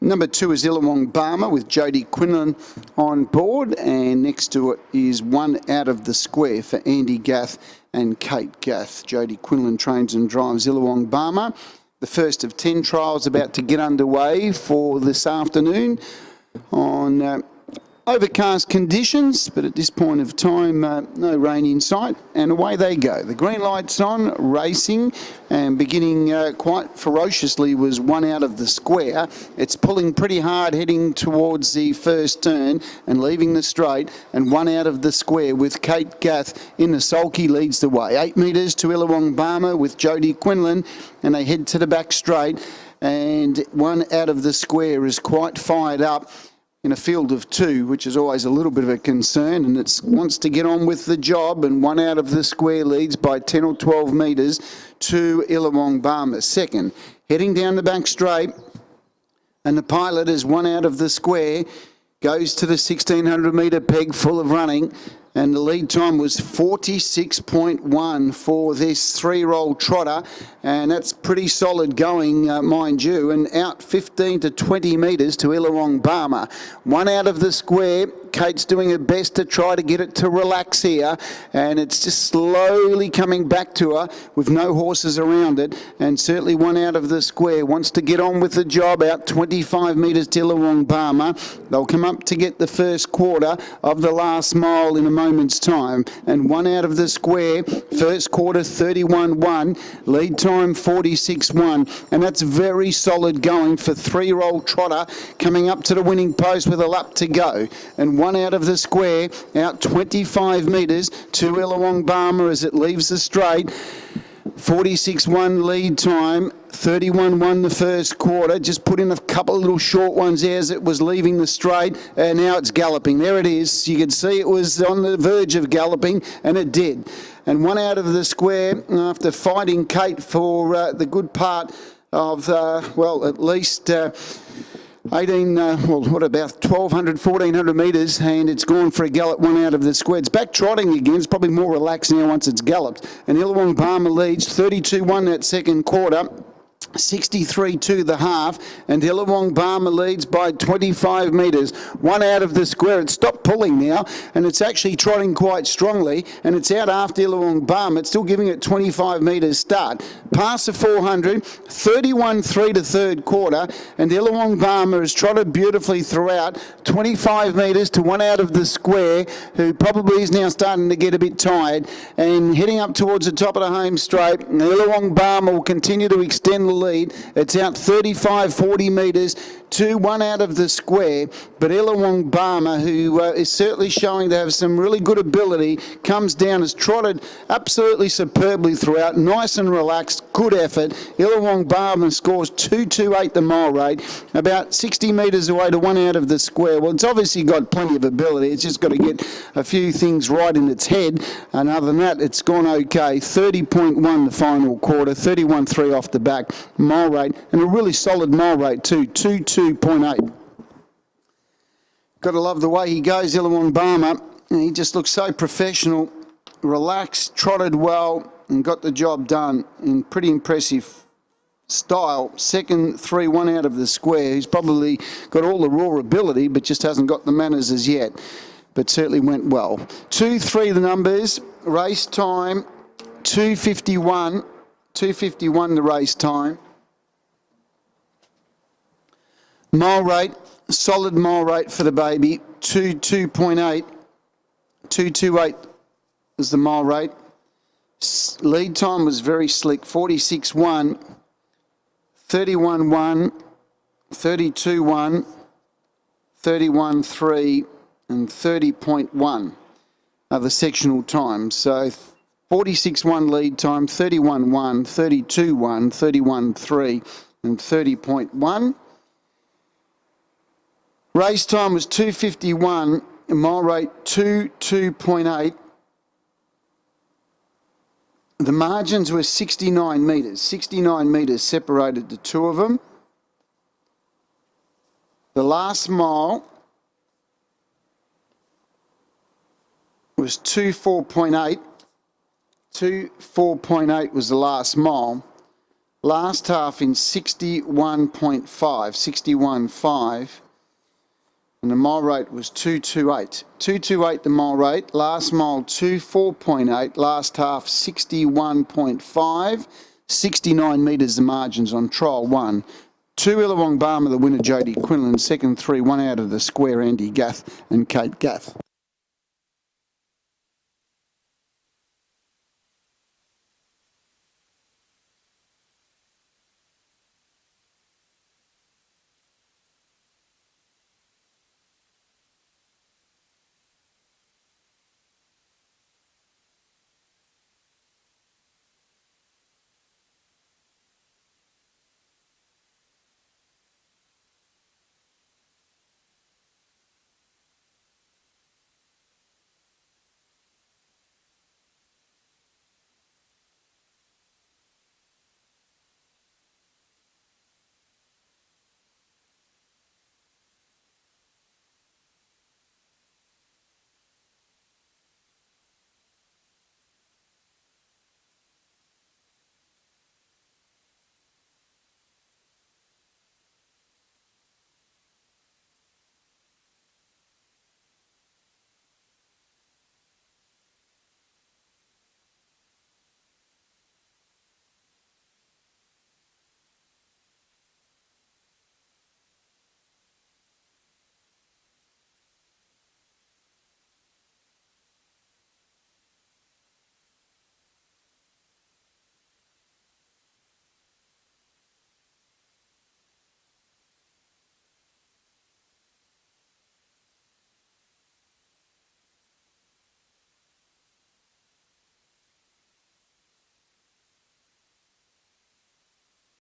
Number 2 is Illawong Barmer with Jodie Quinlan on board, and next to it is One Out of the Square for Andy Gath and Kate Gath. Jodie Quinlan trains and drives Illawong Barmer. The first of 10 trials about to get underway for this afternoon on overcast conditions, but at this point of time, no rain in sight, and away they go. The green light's on, racing, and beginning quite ferociously was One Out of the Square. It's pulling pretty hard, heading towards the first turn and leaving the straight, and One Out of the Square with Kate Gath in the sulky leads the way. 8 metres to Illawong Barmer with Jodie Quinlan, and they head to the back straight, and One Out of the Square is quite fired up in a field of 2, which is always a little bit of a concern, and it wants to get on with the job, and One Out of the Square leads by 10 or 12 metres to Illawong Barmer. Second, heading down the back straight, and the pilot is One Out of the Square, goes to the 1600 metre peg full of running, and the lead time was 46.1 for this 3-year-old trotter, and that's pretty solid going, mind you, and out 15 to 20 metres to Illawong Barmer. One Out of the Square. Kate's doing her best to try to get it to relax here, and it's just slowly coming back to her with no horses around it, and certainly One Out of the Square wants to get on with the job out 25 metres to Illawong Barmer. They'll come up to get the first quarter of the last mile in a moment's time, and One Out of the Square, first quarter 31.1, lead time 46.1, and that's very solid going for 3-year-old trotter coming up to the winning post with a lap to go. And One Out of the Square out 25 metres to Illawong Barmer as it leaves the straight. 46.1 lead time, 31.1 the first quarter. Just put in a couple of little short ones there as it was leaving the straight, and now it's galloping. There it is. You can see it was on the verge of galloping, and it did. And One Out of the Square, after fighting Kate for the good part of, at least 1,200, 1,400 metres, and it's gone for a gallop. One Out of the Square. It's back trotting again. It's probably more relaxed now once it's galloped. And Illawong Barmer leads 32.1 that second quarter. 63.2 the half, and Illawong Barmer leads by 25 metres. One Out of the Square. It stopped pulling now, and it's actually trotting quite strongly, and it's out after Illawong Barmer. It's still giving it 25 metres start. Past the 400, 31.3 to third quarter, and Illawong Barmer has trotted beautifully throughout. 25 metres to One Out of the Square, who probably is now starting to get a bit tired, and heading up towards the top of the home straight. And Illawong Barmer will continue to extend the lead. It's out 35, 40 metres to One Out of the Square, but Illawong Barmer, who is certainly showing to have some really good ability, comes down, has trotted absolutely superbly throughout, nice and relaxed, good effort. Illawong Barmer scores 2.28 the mile rate, about 60 metres away to One Out of the Square. Well, it's obviously got plenty of ability. It's just got to get a few things right in its head, and other than that, it's gone okay. 30.1 the final quarter, 31.3 off the back mile rate, and a really solid mile rate too, 2.8. Got to love the way he goes, Illawong Barmer. He just looks so professional, relaxed, trotted well, and got the job done in pretty impressive style. Second, 1 Out of the Square. He's probably got all the raw ability, but just hasn't got the manners as yet. But certainly went well. 2-3 the numbers. Race time, 2:51. 2:51 the race time. Mile rate, solid mile rate for the baby, 2.8. 2.28 is the mile rate. Lead time was very slick, 46.1, 31.1, 32.1, 31.3 and 30.1 are the sectional times. So 46.1 lead time, 31.1, 32.1, 31.3 and 30.1. Race time was 2:51, mile rate 2.8. The margins were 69 metres. 69 metres separated the two of them. The last mile was 2.4.8. 2.4.8 was the last mile. Last half in 61.5, 61.5. And the mile rate was 228. 228 the mile rate. Last mile 24.8. Last half 61.5. 69 metres the margins on trial 1. 2 Illawong Barmer, the winner Jodie Quinlan. Second 3, 1 out of the square Andy Gath and Kate Gath.